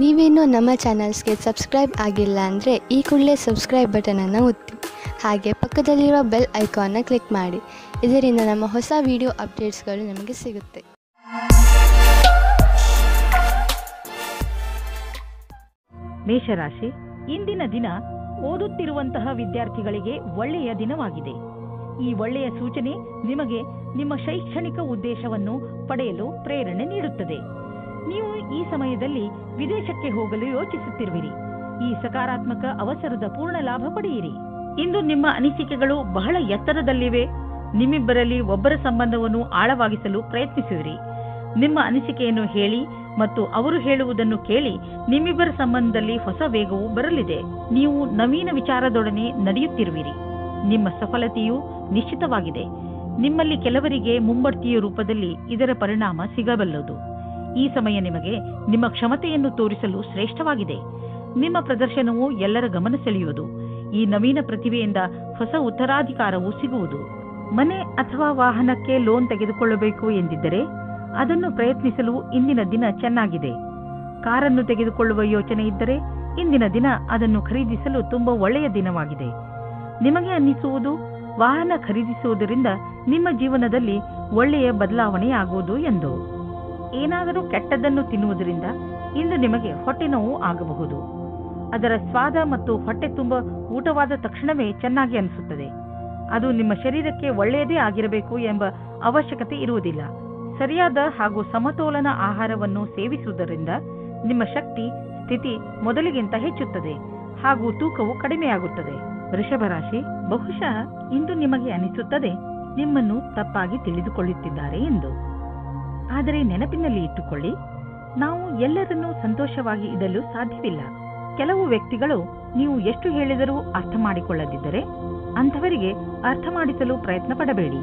ನೀವೇನೂ ನಮ್ಮ ಚಾನಲ್ಸ್ಗೆ ಸಬ್ಸ್ಕ್ರೈಬ್ ಆಗಿಲ್ಲ ಅಂದರೆ ಈ ಕೂಡಲೇ ಸಬ್ಸ್ಕ್ರೈಬ್ ಬಟನನ್ನು ಒತ್ತಿ ಹಾಗೆ ಪಕ್ಕದಲ್ಲಿರುವ ಬೆಲ್ ಐಕಾನ್ನ ಕ್ಲಿಕ್ ಮಾಡಿ. ಇದರಿಂದ ನಮ್ಮ ಹೊಸ ವಿಡಿಯೋ ಅಪ್ಡೇಟ್ಸ್ಗಳು ನಿಮಗೆ ಸಿಗುತ್ತೆ. ಮೇಷರಾಶಿ, ಇಂದಿನ ದಿನ ಓದುತ್ತಿರುವಂತಹ ವಿದ್ಯಾರ್ಥಿಗಳಿಗೆ ಒಳ್ಳೆಯ ದಿನವಾಗಿದೆ. ಈ ಒಳ್ಳೆಯ ಸೂಚನೆ ನಿಮಗೆ ನಿಮ್ಮ ಶೈಕ್ಷಣಿಕ ಉದ್ದೇಶವನ್ನು ಪಡೆಯಲು ಪ್ರೇರಣೆ ನೀಡುತ್ತದೆ. ನೀವು ಈ ಸಮಯದಲ್ಲಿ ವಿದೇಶಕ್ಕೆ ಹೋಗಲು ಯೋಚಿಸುತ್ತಿರುವಿರಿ. ಈ ಸಕಾರಾತ್ಮಕ ಅವಸರದ ಪೂರ್ಣ ಲಾಭ ಪಡೆಯಿರಿ. ಇಂದು ನಿಮ್ಮ ಅನಿಸಿಕೆಗಳು ಬಹಳ ಎತ್ತರದಲ್ಲಿವೆ. ನಿಮ್ಮಿಬ್ಬರಲ್ಲಿ ಒಬ್ಬರ ಸಂಬಂಧವನ್ನು ಆಳವಾಗಿಸಲು ಪ್ರಯತ್ನಿಸುವಿರಿ. ನಿಮ್ಮ ಅನಿಸಿಕೆಯನ್ನು ಹೇಳಿ ಮತ್ತು ಅವರು ಹೇಳುವುದನ್ನು ಕೇಳಿ ನಿಮ್ಮಿಬ್ಬರ ಸಂಬಂಧದಲ್ಲಿ ಹೊಸ ವೇಗವು ಬರಲಿದೆ. ನೀವು ನವೀನ ವಿಚಾರದೊಡನೆ ನಡೆಯುತ್ತಿರುವಿರಿ. ನಿಮ್ಮ ಸಫಲತೆಯು ನಿಶ್ಚಿತವಾಗಿದೆ. ನಿಮ್ಮಲ್ಲಿ ಕೆಲವರಿಗೆ ಮುಂಬಡ್ತಿಯ ರೂಪದಲ್ಲಿ ಇದರ ಪರಿಣಾಮ ಸಿಗಬಲ್ಲದು. ಈ ಸಮಯ ನಿಮಗೆ ನಿಮ್ಮ ಕ್ಷಮತೆಯನ್ನು ತೋರಿಸಲು ಶ್ರೇಷ್ಠವಾಗಿದೆ. ನಿಮ್ಮ ಪ್ರದರ್ಶನವು ಎಲ್ಲರ ಗಮನ ಸೆಳೆಯುವುದು. ಈ ನವೀನ ಪ್ರತಿಭೆಯಿಂದ ಹೊಸ ಉತ್ತರಾಧಿಕಾರವು ಸಿಗುವುದು. ಮನೆ ಅಥವಾ ವಾಹನಕ್ಕೆ ಲೋನ್ ತೆಗೆದುಕೊಳ್ಳಬೇಕು ಎಂದಿದ್ದರೆ ಅದನ್ನು ಪ್ರಯತ್ನಿಸಲು ಇಂದಿನ ದಿನ ಚೆನ್ನಾಗಿದೆ. ಕಾರನ್ನು ತೆಗೆದುಕೊಳ್ಳುವ ಯೋಚನೆ ಇದ್ದರೆ ಇಂದಿನ ದಿನ ಅದನ್ನು ಖರೀದಿಸಲು ತುಂಬಾ ಒಳ್ಳೆಯ ದಿನವಾಗಿದೆ. ನಿಮಗೆ ಅನ್ನಿಸುವುದು ವಾಹನ ಖರೀದಿಸುವುದರಿಂದ ನಿಮ್ಮ ಜೀವನದಲ್ಲಿ ಒಳ್ಳೆಯ ಬದಲಾವಣೆಯಾಗುವುದು ಎಂದು. ಏನಾದರೂ ಕೆಟ್ಟದ್ದನ್ನು ತಿನ್ನುವುದರಿಂದ ಇಂದು ನಿಮಗೆ ಹೊಟ್ಟೆ ನೋವು ಆಗಬಹುದು. ಅದರ ಸ್ವಾದ ಮತ್ತು ಹೊಟ್ಟೆ ತುಂಬ ಊಟವಾದ ತಕ್ಷಣವೇ ಚೆನ್ನಾಗಿ ಅನಿಸುತ್ತದೆ. ಅದು ನಿಮ್ಮ ಶರೀರಕ್ಕೆ ಒಳ್ಳೆಯದೇ ಆಗಿರಬೇಕು ಎಂಬ ಅವಶ್ಯಕತೆ ಇರುವುದಿಲ್ಲ. ಸರಿಯಾದ ಹಾಗೂ ಸಮತೋಲನ ಆಹಾರವನ್ನು ಸೇವಿಸುವುದರಿಂದ ನಿಮ್ಮ ಶಕ್ತಿ ಸ್ಥಿತಿ ಮೊದಲಿಗಿಂತ ಹೆಚ್ಚುತ್ತದೆ ಹಾಗೂ ತೂಕವು ಕಡಿಮೆಯಾಗುತ್ತದೆ. ವೃಷಭ ರಾಶಿ, ಬಹುಶಃ ಇಂದು ನಿಮಗೆ ಅನಿಸುತ್ತದೆ ನಿಮ್ಮನ್ನು ತಪ್ಪಾಗಿ ತಿಳಿದುಕೊಳ್ಳುತ್ತಿದ್ದಾರೆ ಎಂದು. ಆದರೆ ನೆನಪಿನಲ್ಲಿ ಇಟ್ಟುಕೊಳ್ಳಿ, ನಾವು ಎಲ್ಲರನ್ನೂ ಸಂತೋಷವಾಗಿ ಇಡಲು ಸಾಧ್ಯವಿಲ್ಲ. ಕೆಲವು ವ್ಯಕ್ತಿಗಳು ನೀವು ಎಷ್ಟು ಹೇಳಿದರೂ ಅರ್ಥ ಮಾಡಿಕೊಳ್ಳದಿದ್ದರೆ ಅಂಥವರಿಗೆ ಅರ್ಥ ಮಾಡಿಸಲು ಪ್ರಯತ್ನ ಪಡಬೇಡಿ.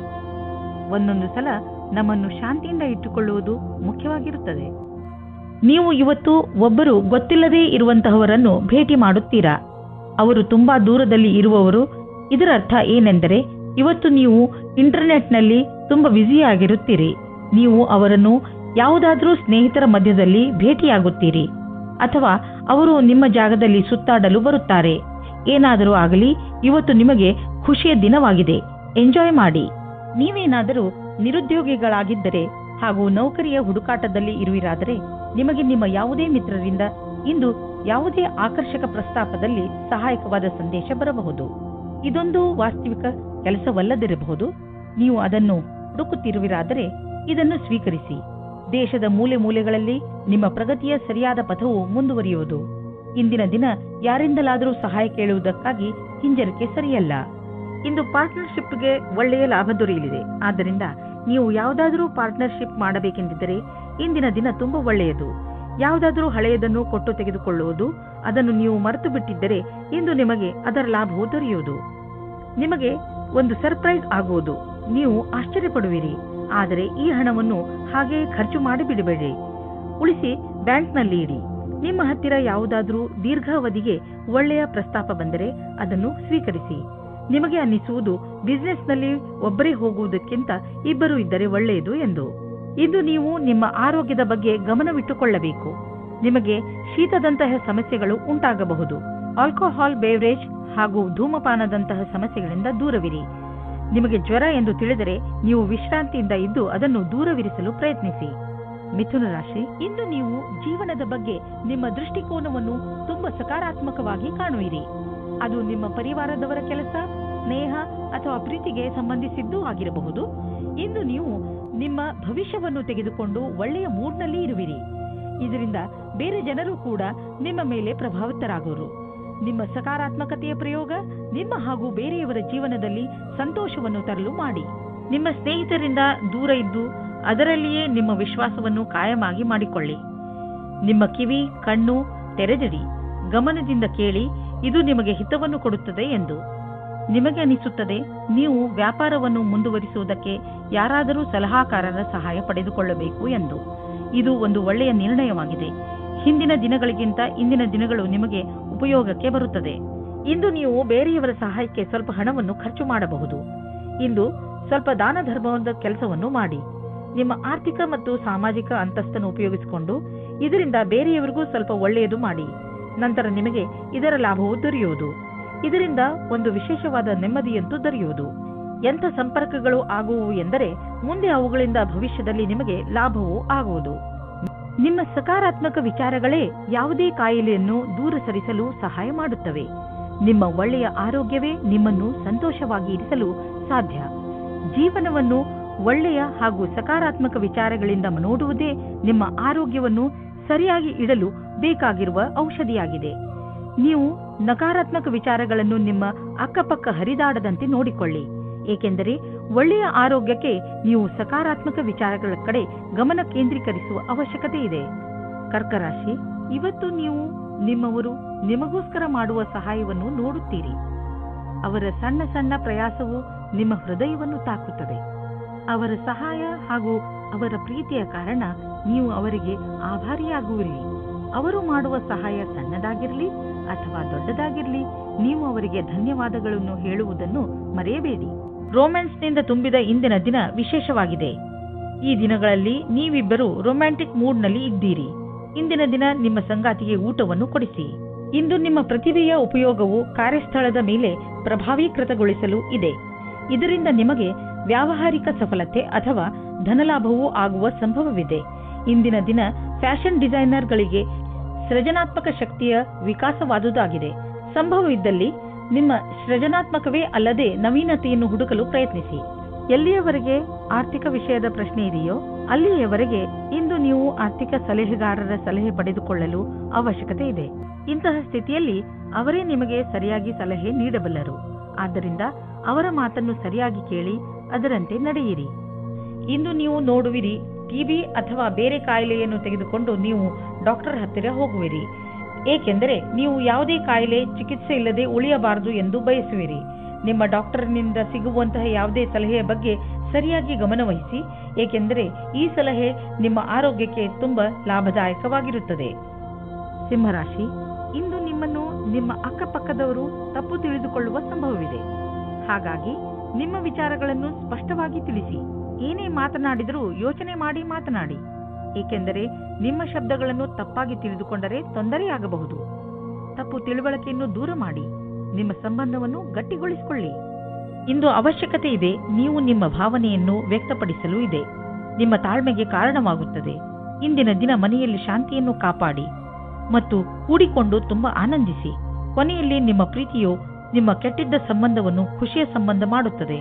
ಒಂದೊಂದು ಸಲ ನಮ್ಮನ್ನು ಶಾಂತಿಯಿಂದ ಇಟ್ಟುಕೊಳ್ಳುವುದು ಮುಖ್ಯವಾಗಿರುತ್ತದೆ. ನೀವು ಇವತ್ತು ಒಬ್ಬರು ಗೊತ್ತಿಲ್ಲದೇ ಇರುವಂತಹವರನ್ನು ಭೇಟಿ ಮಾಡುತ್ತೀರಾ. ಅವರು ತುಂಬಾ ದೂರದಲ್ಲಿ ಇರುವವರು. ಇದರ ಅರ್ಥ ಏನೆಂದರೆ ಇವತ್ತು ನೀವು ಇಂಟರ್ನೆಟ್ನಲ್ಲಿ ತುಂಬಾ ಬ್ಯುಸಿಯಾಗಿರುತ್ತೀರಿ. ನೀವು ಅವರನ್ನು ಯಾವುದಾದ್ರೂ ಸ್ನೇಹಿತರ ಮಧ್ಯದಲ್ಲಿ ಭೇಟಿಯಾಗುತ್ತೀರಿ ಅಥವಾ ಅವರು ನಿಮ್ಮ ಜಾಗದಲ್ಲಿ ಸುತ್ತಾಡಲು ಬರುತ್ತಾರೆ. ಏನಾದರೂ ಆಗಲಿ, ಇವತ್ತು ನಿಮಗೆ ಖುಷಿಯ ದಿನವಾಗಿದೆ. ಎಂಜಾಯ್ ಮಾಡಿ. ನೀವೇನಾದರೂ ನಿರುದ್ಯೋಗಿಗಳಾಗಿದ್ದರೆ ಹಾಗೂ ನೌಕರಿಯ ಹುಡುಕಾಟದಲ್ಲಿ ಇರುವಿರಾದರೆ ನಿಮಗೆ ನಿಮ್ಮ ಯಾವುದೇ ಮಿತ್ರರಿಂದ ಇಂದು ಯಾವುದೇ ಆಕರ್ಷಕ ಪ್ರಸ್ತಾಪದಲ್ಲಿ ಸಹಾಯಕವಾದ ಸಂದೇಶ ಬರಬಹುದು. ಇದೊಂದು ವಾಸ್ತವಿಕ ಕೆಲಸವಲ್ಲದಿರಬಹುದು. ನೀವು ಅದನ್ನು ಹುಡುಕುತ್ತಿರುವಿರಾದರೆ ಇದನ್ನು ಸ್ವೀಕರಿಸಿ. ದೇಶದ ಮೂಲೆ ಮೂಲೆಗಳಲ್ಲಿ ನಿಮ್ಮ ಪ್ರಗತಿಯ ಸರಿಯಾದ ಪಥವು ಮುಂದುವರಿಯುವುದು. ಇಂದಿನ ದಿನ ಯಾರಿಂದಲಾದರೂ ಸಹಾಯ ಕೇಳುವುದಕ್ಕಾಗಿ ಹಿಂಜರಿಕೆ ಸರಿಯಲ್ಲ. ಇಂದು ಪಾರ್ಟ್ನರ್ಶಿಪ್ಗೆ ಒಳ್ಳೆಯ ಲಾಭ ದೊರೆಯಲಿದೆ. ಆದ್ದರಿಂದ ನೀವು ಯಾವುದಾದರೂ ಪಾರ್ಟ್ನರ್ಶಿಪ್ ಮಾಡಬೇಕೆಂದಿದ್ದರೆ ಇಂದಿನ ದಿನ ತುಂಬಾ ಒಳ್ಳೆಯದು. ಯಾವುದಾದರೂ ಹಳೆಯದನ್ನು ಕೊಟ್ಟು ತೆಗೆದುಕೊಳ್ಳುವುದು, ಅದನ್ನು ನೀವು ಮರೆತು ಬಿಟ್ಟಿದ್ದರೆ ಇಂದು ನಿಮಗೆ ಅದರ ಲಾಭವು ದೊರೆಯುವುದು. ನಿಮಗೆ ಒಂದು ಸರ್ಪ್ರೈಸ್ ಆಗುವುದು. ನೀವು ಆಶ್ಚರ್ಯಪಡುವಿರಿ. ಆದರೆ ಈ ಹಣವನ್ನು ಹಾಗೆಯೇ ಖರ್ಚು ಮಾಡಿಬಿಡಬೇಡಿ. ಉಳಿಸಿ ಬ್ಯಾಂಕ್ನಲ್ಲಿ ಇಡಿ. ನಿಮ್ಮ ಹತ್ತಿರ ಯಾವುದಾದ್ರೂ ದೀರ್ಘಾವಧಿಗೆ ಒಳ್ಳೆಯ ಪ್ರಸ್ತಾಪ ಬಂದರೆ ಅದನ್ನು ಸ್ವೀಕರಿಸಿ. ನಿಮಗೆ ಅನ್ನಿಸುವುದು ಬಿಸಿನೆಸ್ನಲ್ಲಿ ಒಬ್ಬರೇ ಹೋಗುವುದಕ್ಕಿಂತ ಇಬ್ಬರು ಇದ್ದರೆ ಒಳ್ಳೆಯದು ಎಂದು. ಇಂದು ನೀವು ನಿಮ್ಮ ಆರೋಗ್ಯದ ಬಗ್ಗೆ ಗಮನವಿಟ್ಟುಕೊಳ್ಳಬೇಕು. ನಿಮಗೆ ಶೀತದಂತಹ ಸಮಸ್ಯೆಗಳು ಉಂಟಾಗಬಹುದು. ಆಲ್ಕೋಹಾಲ್ ಬೇವರೇಜ್ ಹಾಗೂ ಧೂಮಪಾನದಂತಹ ಸಮಸ್ಯೆಗಳಿಂದ ದೂರವಿರಿ. ನಿಮಗೆ ಜ್ವರ ಎಂದು ತಿಳಿದರೆ ನೀವು ವಿಶ್ರಾಂತಿಯಿಂದ ಇದ್ದು ಅದನ್ನು ದೂರವಿರಿಸಲು ಪ್ರಯತ್ನಿಸಿ. ಮಿಥುನ ರಾಶಿ, ಇಂದು ನೀವು ಜೀವನದ ಬಗ್ಗೆ ನಿಮ್ಮ ದೃಷ್ಟಿಕೋನವನ್ನು ತುಂಬಾ ಸಕಾರಾತ್ಮಕವಾಗಿ ಕಾಣುವಿರಿ. ಅದು ನಿಮ್ಮ ಪರಿವಾರದವರ ಕೆಲಸ, ಸ್ನೇಹ ಅಥವಾ ಪ್ರೀತಿಗೆ ಸಂಬಂಧಿಸಿದ್ದೂ ಆಗಿರಬಹುದು. ಇಂದು ನೀವು ನಿಮ್ಮ ಭವಿಷ್ಯವನ್ನು ತೆಗೆದುಕೊಂಡು ಒಳ್ಳೆಯ ಮೂಡ್ನಲ್ಲಿ ಇರುವಿರಿ. ಇದರಿಂದ ಬೇರೆ ಜನರು ಕೂಡ ನಿಮ್ಮ ಮೇಲೆ ಪ್ರಭಾವಿತರಾಗುವರು. ನಿಮ್ಮ ಸಕಾರಾತ್ಮಕತೆಯ ಪ್ರಯೋಗ ನಿಮ್ಮ ಹಾಗೂ ಬೇರೆಯವರ ಜೀವನದಲ್ಲಿ ಸಂತೋಷವನ್ನು ತರಲು ಮಾಡಿ. ನಿಮ್ಮ ಸ್ನೇಹಿತರಿಂದ ದೂರ ಇದ್ದು ಅದರಲ್ಲಿಯೇ ನಿಮ್ಮ ವಿಶ್ವಾಸವನ್ನು ಕಾಯಮಾಗಿ ಮಾಡಿಕೊಳ್ಳಿ. ನಿಮ್ಮ ಕಿವಿ ಕಣ್ಣು ತೆರೆದಿಡಿ. ಗಮನದಿಂದ ಕೇಳಿ. ಇದು ನಿಮಗೆ ಹಿತವನ್ನು ಕೊಡುತ್ತದೆ ಎಂದು. ನಿಮಗೆ ಅನಿಸುತ್ತದೆ ನೀವು ವ್ಯಾಪಾರವನ್ನು ಮುಂದುವರಿಸುವುದಕ್ಕೆ ಯಾರಾದರೂ ಸಲಹಾಕಾರರ ಸಹಾಯ ಪಡೆದುಕೊಳ್ಳಬೇಕು ಎಂದು. ಇದು ಒಂದು ಒಳ್ಳೆಯ ನಿರ್ಣಯವಾಗಿದೆ. ಹಿಂದಿನ ದಿನಗಳಿಗಿಂತ ಇಂದಿನ ದಿನಗಳು ನಿಮಗೆ ಉಪಯೋಗಕ್ಕೆ ಬರುತ್ತದೆ. ಇಂದು ನೀವು ಬೇರೆಯವರ ಸಹಾಯಕ್ಕೆ ಸ್ವಲ್ಪ ಹಣವನ್ನು ಖರ್ಚು ಮಾಡಬಹುದು. ಇಂದು ಸ್ವಲ್ಪ ದಾನ ಧರ್ಮದ ಕೆಲಸವನ್ನು ಮಾಡಿ. ನಿಮ್ಮ ಆರ್ಥಿಕ ಮತ್ತು ಸಾಮಾಜಿಕ ಅಂತಸ್ತನ್ನು ಉಪಯೋಗಿಸಿಕೊಂಡು ಇದರಿಂದ ಬೇರೆಯವರಿಗೂ ಸ್ವಲ್ಪ ಒಳ್ಳೆಯದು ಮಾಡಿ. ನಂತರ ನಿಮಗೆ ಇದರ ಲಾಭವು ದೊರೆಯುವುದು. ಇದರಿಂದ ಒಂದು ವಿಶೇಷವಾದ ನೆಮ್ಮದಿಯಂತೂ ದೊರೆಯುವುದು. ಎಂಥ ಸಂಪರ್ಕಗಳು ಆಗುವು ಎಂದರೆ ಮುಂದೆ ಅವುಗಳಿಂದ ಭವಿಷ್ಯದಲ್ಲಿ ನಿಮಗೆ ಲಾಭವೂ ಆಗುವುದು. ನಿಮ್ಮ ಸಕಾರಾತ್ಮಕ ವಿಚಾರಗಳೇ ಯಾವುದೇ ಕಾಯಿಲೆಯನ್ನು ದೂರ ಸರಿಸಲು ಸಹಾಯ ಮಾಡುತ್ತವೆ. ನಿಮ್ಮ ಒಳ್ಳೆಯ ಆರೋಗ್ಯವೇ ನಿಮ್ಮನ್ನು ಸಂತೋಷವಾಗಿ ಇರಿಸಲು ಸಾಧ್ಯ. ಜೀವನವನ್ನು ಒಳ್ಳೆಯ ಹಾಗೂ ಸಕಾರಾತ್ಮಕ ವಿಚಾರಗಳಿಂದ ನೋಡುವುದೇ ನಿಮ್ಮ ಆರೋಗ್ಯವನ್ನು ಸರಿಯಾಗಿ ಇಡಲು ಬೇಕಾಗಿರುವ ಔಷಧಿಯಾಗಿದೆ. ನೀವು ನಕಾರಾತ್ಮಕ ವಿಚಾರಗಳನ್ನು ನಿಮ್ಮ ಅಕ್ಕಪಕ್ಕ ಹರಿದಾಡದಂತೆ ನೋಡಿಕೊಳ್ಳಿ. ಏಕೆಂದರೆ ಒಳ್ಳೆಯ ಆರೋಗ್ಯಕ್ಕೆ ನೀವು ಸಕಾರಾತ್ಮಕ ವಿಚಾರಗಳ ಕಡೆ ಗಮನ ಕೇಂದ್ರೀಕರಿಸುವ ಅವಶ್ಯಕತೆ ಇದೆ. ಕರ್ಕರಾಶಿ, ಇವತ್ತು ನೀವು ನಿಮ್ಮವರು ನಿಮಗೋಸ್ಕರ ಮಾಡುವ ಸಹಾಯವನ್ನು ನೋಡುತ್ತೀರಿ. ಅವರ ಸಣ್ಣ ಸಣ್ಣ ಪ್ರಯಾಸವು ನಿಮ್ಮ ಹೃದಯವನ್ನು ತಾಕುತ್ತದೆ. ಅವರ ಸಹಾಯ ಹಾಗೂ ಅವರ ಪ್ರೀತಿಯ ಕಾರಣ ನೀವು ಅವರಿಗೆ ಆಭಾರಿಯಾಗುವಿರಿ. ಅವರು ಮಾಡುವ ಸಹಾಯ ಸಣ್ಣದಾಗಿರಲಿ ಅಥವಾ ದೊಡ್ಡದಾಗಿರಲಿ, ನೀವು ಅವರಿಗೆ ಧನ್ಯವಾದಗಳನ್ನು ಹೇಳುವುದನ್ನು ಮರೆಯಬೇಡಿ. ರೊಮ್ಯಾನ್ಸ್ನಿಂದ ತುಂಬಿದ ಇಂದಿನ ದಿನ ವಿಶೇಷವಾಗಿದೆ. ಈ ದಿನಗಳಲ್ಲಿ ನೀವಿಬ್ಬರು ರೊಮ್ಯಾಂಟಿಕ್ ಮೂಡ್ನಲ್ಲಿ ಇದ್ದೀರಿ. ಇಂದಿನ ದಿನ ನಿಮ್ಮ ಸಂಗಾತಿಗೆ ಊಟವನ್ನು ಕೊಡಿಸಿ. ಇಂದು ನಿಮ್ಮ ಪ್ರತಿಭೆಯ ಉಪಯೋಗವು ಕಾರ್ಯಸ್ಥಳದ ಮೇಲೆ ಪ್ರಭಾವೀಕೃತಗೊಳಿಸಲು ಇದೆ. ಇದರಿಂದ ನಿಮಗೆ ವ್ಯಾವಹಾರಿಕ ಸಫಲತೆ ಅಥವಾ ಧನಲಾಭವೂ ಆಗುವ ಸಂಭವವಿದೆ. ಇಂದಿನ ದಿನ ಫ್ಯಾಷನ್ ಡಿಸೈನರ್ಗಳಿಗೆ ಸೃಜನಾತ್ಮಕ ಶಕ್ತಿಯ ವಿಕಾಸವಾದುದಾಗಿದೆ. ಸಂಭವವಿದ್ದಲ್ಲಿ ನಿಮ್ಮ ಸೃಜನಾತ್ಮಕವೇ ಅಲ್ಲದೆ ನವೀನತೆಯನ್ನು ಹುಡುಕಲು ಪ್ರಯತ್ನಿಸಿ. ಎಲ್ಲಿಯವರೆಗೆ ಆರ್ಥಿಕ ವಿಷಯದ ಪ್ರಶ್ನೆ ಇದೆಯೋ ಅಲ್ಲಿಯವರೆಗೆ ಇಂದು ನೀವು ಆರ್ಥಿಕ ಸಲಹೆಗಾರರ ಸಲಹೆ ಪಡೆದುಕೊಳ್ಳಲು ಅವಶ್ಯಕತೆ ಇದೆ. ಇಂತಹ ಸ್ಥಿತಿಯಲ್ಲಿ ಅವರೇ ನಿಮಗೆ ಸರಿಯಾಗಿ ಸಲಹೆ ನೀಡಬಲ್ಲರು. ಆದ್ದರಿಂದ ಅವರ ಮಾತನ್ನು ಸರಿಯಾಗಿ ಕೇಳಿ ಅದರಂತೆ ನಡೆಯಿರಿ. ಇಂದು ನೀವು ನೋಡುವಿರಿ, ಟಿಬಿ ಅಥವಾ ಬೇರೆ ಕಾಯಿಲೆಯನ್ನು ತೆಗೆದುಕೊಂಡು ನೀವು ಡಾಕ್ಟರ್ ಹತ್ತಿರ ಹೋಗುವಿರಿ. ಏಕೆಂದರೆ ನೀವು ಯಾವುದೇ ಕಾಯಿಲೆ ಚಿಕಿತ್ಸೆ ಇಲ್ಲದೆ ಉಳಿಯಬಾರದು ಎಂದು ಬಯಸುವಿರಿ. ನಿಮ್ಮ ಡಾಕ್ಟರ್ನಿಂದ ಸಿಗುವಂತಹ ಯಾವುದೇ ಸಲಹೆಯ ಬಗ್ಗೆ ಸರಿಯಾಗಿ ಗಮನವಹಿಸಿ, ಏಕೆಂದರೆ ಈ ಸಲಹೆ ನಿಮ್ಮ ಆರೋಗ್ಯಕ್ಕೆ ತುಂಬಾ ಲಾಭದಾಯಕವಾಗಿರುತ್ತದೆ. ಸಿಂಹರಾಶಿ, ಇಂದು ನಿಮ್ಮನ್ನು ನಿಮ್ಮ ಅಕ್ಕಪಕ್ಕದವರು ತಪ್ಪು ತಿಳಿದುಕೊಳ್ಳುವ ಸಂಭವವಿದೆ. ಹಾಗಾಗಿ ನಿಮ್ಮ ವಿಚಾರಗಳನ್ನು ಸ್ಪಷ್ಟವಾಗಿ ತಿಳಿಸಿ. ಏನೇ ಮಾತನಾಡಿದರೂ ಯೋಚನೆ ಮಾಡಿ ಮಾತನಾಡಿ. ಏಕೆಂದರೆ ನಿಮ್ಮ ಶಬ್ದಗಳನ್ನು ತಪ್ಪಾಗಿ ತಿಳಿದುಕೊಂಡರೆ ತೊಂದರೆಯಾಗಬಹುದು. ತಪ್ಪು ತಿಳುವಳಿಕೆಯನ್ನು ದೂರ ಮಾಡಿ ನಿಮ್ಮ ಸಂಬಂಧವನ್ನು ಗಟ್ಟಿಗೊಳಿಸಿಕೊಳ್ಳಿ. ಇಂದು ಅವಶ್ಯಕತೆ ಇದೆ. ನೀವು ನಿಮ್ಮ ಭಾವನೆಯನ್ನು ವ್ಯಕ್ತಪಡಿಸಲು ಇದೆ. ನಿಮ್ಮ ತಾಳ್ಮೆಗೆ ಕಾರಣವಾಗುತ್ತದೆ. ಇಂದಿನ ದಿನ ಮನೆಯಲ್ಲಿ ಶಾಂತಿಯನ್ನು ಕಾಪಾಡಿ ಮತ್ತು ಕೂಡಿಕೊಂಡು ತುಂಬಾ ಆನಂದಿಸಿ. ಕೊನೆಯಲ್ಲಿ ನಿಮ್ಮ ಪ್ರೀತಿಯು ನಿಮ್ಮ ಕೆಟ್ಟಿದ್ದ ಸಂಬಂಧವನ್ನು ಖುಷಿಯ ಸಂಬಂಧ ಮಾಡುತ್ತದೆ.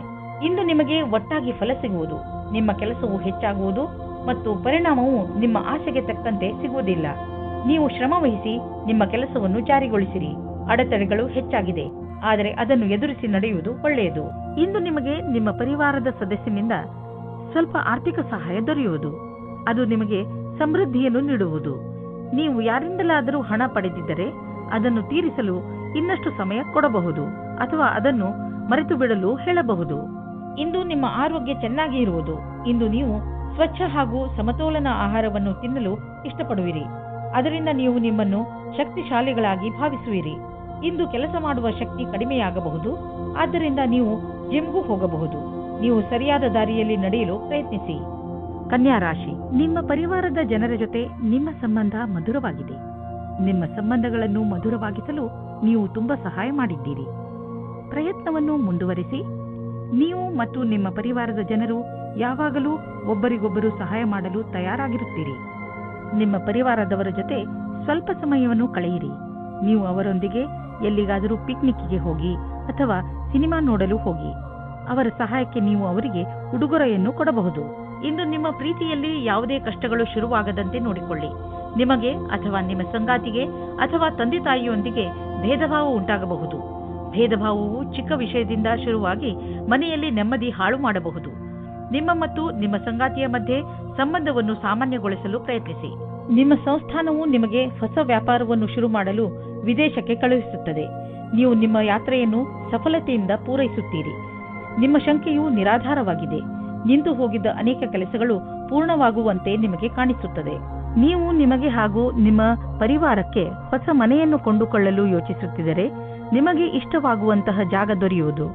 ಇಂದು ನಿಮಗೆ ಒಟ್ಟಾಗಿ ಫಲ ಸಿಗುವುದು. ನಿಮ್ಮ ಕೆಲಸವು ಹೆಚ್ಚಾಗುವುದು ಮತ್ತು ಪರಿಣಾಮವು ನಿಮ್ಮ ಆಸೆಗೆ ತಕ್ಕಂತೆ ಸಿಗುವುದಿಲ್ಲ. ನೀವು ಶ್ರಮ ವಹಿಸಿ ನಿಮ್ಮ ಕೆಲಸವನ್ನು ಜಾರಿಗೊಳಿಸಿರಿ. ಅಡೆತಡೆಗಳು ಹೆಚ್ಚಾಗಿದೆ, ಆದರೆ ಅದನ್ನು ಎದುರಿಸಿ ನಡೆಯುವುದು ಒಳ್ಳೆಯದು. ಇಂದು ನಿಮಗೆ ನಿಮ್ಮ ಪರಿವಾರದ ಸದಸ್ಯನಿಂದ ಸ್ವಲ್ಪ ಆರ್ಥಿಕ ಸಹಾಯ ದೊರೆಯುವುದು. ಅದು ನಿಮಗೆ ಸಮೃದ್ಧಿಯನ್ನು ನೀಡುವುದು. ನೀವು ಯಾರಿಂದಲಾದರೂ ಹಣ ಪಡೆದಿದ್ದರೆ ಅದನ್ನು ತೀರಿಸಲು ಇನ್ನಷ್ಟು ಸಮಯ ಕೊಡಬಹುದು ಅಥವಾ ಅದನ್ನು ಮರೆತು ಬಿಡಲು ಹೇಳಬಹುದು. ಇಂದು ನಿಮ್ಮ ಆರೋಗ್ಯ ಚೆನ್ನಾಗಿ ಇರುವುದು. ಇಂದು ನೀವು ಸ್ವಚ್ಛ ಹಾಗೂ ಸಮತೋಲನ ಆಹಾರವನ್ನು ತಿನ್ನಲು ಇಷ್ಟಪಡುವಿರಿ. ಅದರಿಂದ ನೀವು ನಿಮ್ಮನ್ನು ಶಕ್ತಿಶಾಲಿಗಳಾಗಿ ಭಾವಿಸುವಿರಿ. ಇಂದು ಕೆಲಸ ಮಾಡುವ ಶಕ್ತಿ ಕಡಿಮೆಯಾಗಬಹುದು. ಆದ್ದರಿಂದ ನೀವು ಜಿಮ್ಗೂ ಹೋಗಬಹುದು. ನೀವು ಸರಿಯಾದ ದಾರಿಯಲ್ಲಿ ನಡೆಯಲು ಪ್ರಯತ್ನಿಸಿ. ಕನ್ಯಾ ರಾಶಿ, ನಿಮ್ಮ ಪರಿವಾರದ ಜನರ ಜೊತೆ ನಿಮ್ಮ ಸಂಬಂಧ ಮಧುರವಾಗಿದೆ. ನಿಮ್ಮ ಸಂಬಂಧಗಳನ್ನು ಮಧುರವಾಗಿಸಲು ನೀವು ತುಂಬಾ ಸಹಾಯ ಮಾಡಿದ್ದೀರಿ. ಪ್ರಯತ್ನವನ್ನು ಮುಂದುವರಿಸಿ. ನೀವು ಮತ್ತು ನಿಮ್ಮ ಪರಿವಾರದ ಜನರು ಯಾವಾಗಲೂ ಒಬ್ಬರಿಗೊಬ್ಬರು ಸಹಾಯ ಮಾಡಲು ತಯಾರಾಗಿರುತ್ತೀರಿ. ನಿಮ್ಮ ಪರಿವಾರದವರ ಜೊತೆ ಸ್ವಲ್ಪ ಸಮಯವನ್ನು ಕಳೆಯಿರಿ. ನೀವು ಅವರೊಂದಿಗೆ ಎಲ್ಲಿಗಾದರೂ ಪಿಕ್ನಿಕ್ಗೆ ಹೋಗಿ ಅಥವಾ ಸಿನಿಮಾ ನೋಡಲು ಹೋಗಿ. ಅವರ ಸಹಾಯಕ್ಕೆ ನೀವು ಅವರಿಗೆ ಉಡುಗೊರೆಯನ್ನು ಕೊಡಬಹುದು. ಇಂದು ನಿಮ್ಮ ಪ್ರೀತಿಯಲ್ಲಿ ಯಾವುದೇ ಕಷ್ಟಗಳು ಶುರುವಾಗದಂತೆ ನೋಡಿಕೊಳ್ಳಿ. ನಿಮಗೆ ಅಥವಾ ನಿಮ್ಮ ಸಂಗಾತಿಗೆ ಅಥವಾ ತಂದೆ ತಾಯಿಯೊಂದಿಗೆ ಭೇದಭಾವ ಉಂಟಾಗಬಹುದು. ಭೇದಭಾವವು ಚಿಕ್ಕ ವಿಷಯದಿಂದ ಶುರುವಾಗಿ ಮನೆಯಲ್ಲಿ ನೆಮ್ಮದಿ ಹಾಳು ಮಾಡಬಹುದು. ನಿಮ್ಮ ಮತ್ತು ನಿಮ್ಮ ಸಂಗಾತಿಯ ಮಧ್ಯೆ ಸಂಬಂಧವನ್ನು ಸಾಮಾನ್ಯಗೊಳಿಸಲು ಪ್ರಯತ್ನಿಸಿ. ನಿಮ್ಮ ಸಂಸ್ಥಾನವು ನಿಮಗೆ ಹೊಸ ವ್ಯಾಪಾರವನ್ನು ಶುರು ಮಾಡಲು ವಿದೇಶಕ್ಕೆ ಕಳುಹಿಸುತ್ತದೆ. ನೀವು ನಿಮ್ಮ ಯಾತ್ರೆಯನ್ನು ಸಫಲತೆಯಿಂದ ಪೂರೈಸುತ್ತೀರಿ. ನಿಮ್ಮ ಶಂಕೆಯು ನಿರಾಧಾರವಾಗಿದೆ. ನಿಂತು ಹೋಗಿದ್ದ ಅನೇಕ ಕೆಲಸಗಳು ಪೂರ್ಣವಾಗುವಂತೆ ನಿಮಗೆ ಕಾಣಿಸುತ್ತದೆ. ನೀವು ನಿಮಗೆ ಹಾಗೂ ನಿಮ್ಮ ಪರಿವಾರಕ್ಕೆ ಹೊಸ ಮನೆಯನ್ನು ಕೊಂಡುಕೊಳ್ಳಲು ಯೋಚಿಸುತ್ತಿದ್ದರೆ ನಿಮಗೆ ಇಷ್ಟವಾಗುವಂತಹ ಜಾಗ ದೊರೆಯುವುದು.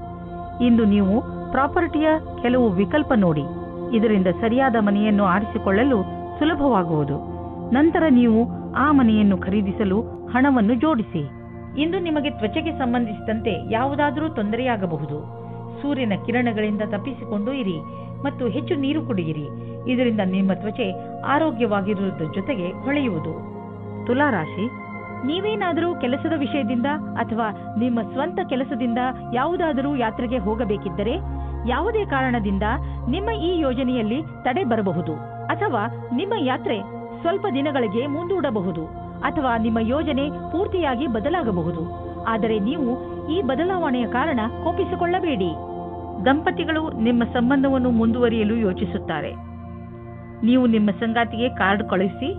ಇಂದು ನೀವು ಪ್ರಾಪರ್ಟಿಯ ಕೆಲವು ವಿಕಲ್ಪ ನೋಡಿ. ಇದರಿಂದ ಸರಿಯಾದ ಮನೆಯನ್ನು ಆರಿಸಿಕೊಳ್ಳಲು ಸುಲಭವಾಗುವುದು. ನಂತರ ನೀವು ಆ ಮನೆಯನ್ನು ಖರೀದಿಸಲು ಹಣವನ್ನು ಜೋಡಿಸಿ. ಇಂದು ನಿಮಗೆ ತ್ವಚೆಗೆ ಸಂಬಂಧಿಸಿದಂತೆ ಯಾವುದಾದರೂ ತೊಂದರೆಯಾಗಬಹುದು. ಸೂರ್ಯನ ಕಿರಣಗಳಿಂದ ತಪ್ಪಿಸಿಕೊಂಡು ಇರಿ ಮತ್ತು ಹೆಚ್ಚು ನೀರು ಕುಡಿಯಿರಿ. ಇದರಿಂದ ನಿಮ್ಮ ತ್ವಚೆ ಆರೋಗ್ಯವಾಗಿರುವುದರ ಜೊತೆಗೆ ಹೊಳೆಯುವುದು. ತುಲಾರಾಶಿ, ನೀವೇನಾದರೂ ಕೆಲಸದ ವಿಷಯದಿಂದ ಅಥವಾ ನಿಮ್ಮ ಸ್ವಂತ ಕೆಲಸದಿಂದ ಯಾವುದಾದರೂ ಯಾತ್ರೆಗೆ ಹೋಗಬೇಕಿದ್ದರೆ ಯಾವುದೇ ಕಾರಣದಿಂದ ನಿಮ್ಮ ಈ ಯೋಜನೆಯಲ್ಲಿ ತಡೆ ಬರಬಹುದು ಅಥವಾ ನಿಮ್ಮ ಯಾತ್ರೆ ಸ್ವಲ್ಪ ದಿನಗಳಿಗೆ ಮುಂದೂಡಬಹುದು ಅಥವಾ ನಿಮ್ಮ ಯೋಜನೆ ಪೂರ್ತಿಯಾಗಿ ಬದಲಾಗಬಹುದು. ಆದರೆ ನೀವು ಈ ಬದಲಾವಣೆಯ ಕಾರಣ ಕೋಪಿಸಿಕೊಳ್ಳಬೇಡಿ. ದಂಪತಿಗಳು ನಿಮ್ಮ ಸಂಬಂಧವನ್ನು ಮುಂದುವರಿಯಲು ಯೋಚಿಸುತ್ತಾರೆ. ನೀವು ನಿಮ್ಮ ಸಂಗಾತಿಗೆ ಕಾರ್ಡ್ ಕಳುಹಿಸಿ.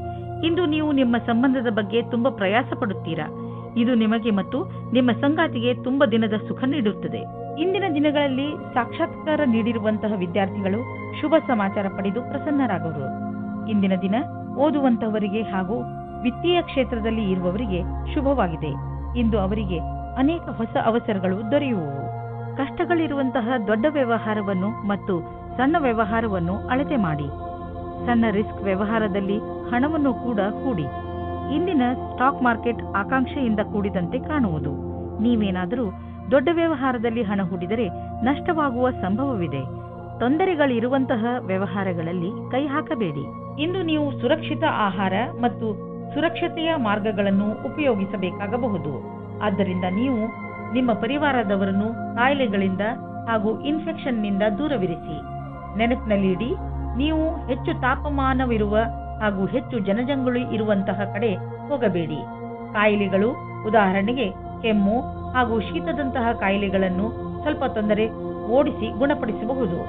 ಇಂದು ನೀವು ನಿಮ್ಮ ಸಂಬಂಧದ ಬಗ್ಗೆ ತುಂಬಾ ಪ್ರಯಾಸ ಪಡುತ್ತೀರಾ. ಇದು ನಿಮಗೆ ಮತ್ತು ನಿಮ್ಮ ಸಂಗಾತಿಗೆ ತುಂಬಾ ದಿನದ ಸುಖ ನೀಡುತ್ತದೆ. ಇಂದಿನ ದಿನಗಳಲ್ಲಿ ಸಾಕ್ಷಾತ್ಕಾರ ನೀಡಿರುವಂತಹ ವಿದ್ಯಾರ್ಥಿಗಳು ಶುಭ ಸಮಾಚಾರ ಪಡೆದು ಪ್ರಸನ್ನರಾಗುವರು. ಇಂದಿನ ದಿನ ಓದುವಂತಹವರಿಗೆ ಹಾಗೂ ವಿತ್ತೀಯ ಕ್ಷೇತ್ರದಲ್ಲಿ ಇರುವವರಿಗೆ ಶುಭವಾಗಿದೆ. ಇಂದು ಅವರಿಗೆ ಅನೇಕ ಹೊಸ ಅವಸರಗಳು ದೊರೆಯುವವು. ಕಷ್ಟಗಳಿರುವಂತಹ ದೊಡ್ಡ ವ್ಯವಹಾರವನ್ನು ಮತ್ತು ಸಣ್ಣ ವ್ಯವಹಾರವನ್ನು ಅಳತೆ ಮಾಡಿ. ಸಣ್ಣ ರಿಸ್ಕ್ ವ್ಯವಹಾರದಲ್ಲಿ ಹಣವನ್ನು ಕೂಡ ಹೂಡಿ. ಇಂದಿನ ಸ್ಟಾಕ್ ಮಾರ್ಕೆಟ್ ಆಕಾಂಕ್ಷೆಯಿಂದ ಕೂಡಿದಂತೆ ಕಾಣುವುದು. ನೀವೇನಾದರೂ ದೊಡ್ಡ ವ್ಯವಹಾರದಲ್ಲಿ ಹಣ ಹೂಡಿದರೆ ನಷ್ಟವಾಗುವ ಸಂಭವವಿದೆ. ತೊಂದರೆಗಳಿರುವಂತಹ ವ್ಯವಹಾರಗಳಲ್ಲಿ ಕೈ ಹಾಕಬೇಡಿ. ಇಂದು ನೀವು ಸುರಕ್ಷಿತ ಆಹಾರ ಮತ್ತು ಸುರಕ್ಷತೆಯ ಮಾರ್ಗಗಳನ್ನು ಉಪಯೋಗಿಸಬೇಕಾಗಬಹುದು. ಆದ್ದರಿಂದ ನೀವು ನಿಮ್ಮ ಪರಿವಾರದವರನ್ನು ಕಾಯಿಲೆಗಳಿಂದ ಹಾಗೂ ಇನ್ಫೆಕ್ಷನ್ನಿಂದ ದೂರವಿರಿಸಿ. ನೆನಪಿನಲ್ಲಿಡಿ, ನೀವು ಹೆಚ್ಚು ತಾಪಮಾನವಿರುವ ಹಾಗೂ ಹೆಚ್ಚು ಜನಜಂಗುಳಿ ಇರುವಂತಹ ಕಡೆ ಹೋಗಬೇಡಿ. ಕಾಯಿಲೆಗಳು, ಉದಾಹರಣೆಗೆ ಕೆಮ್ಮು ಹಾಗೂ ಶೀತದಂತಹ ಕಾಯಿಲೆಗಳನ್ನು ಸ್ವಲ್ಪ ತೊಂದರೆ ಓಡಿಸಿ ಗುಣಪಡಿಸಬಹುದು.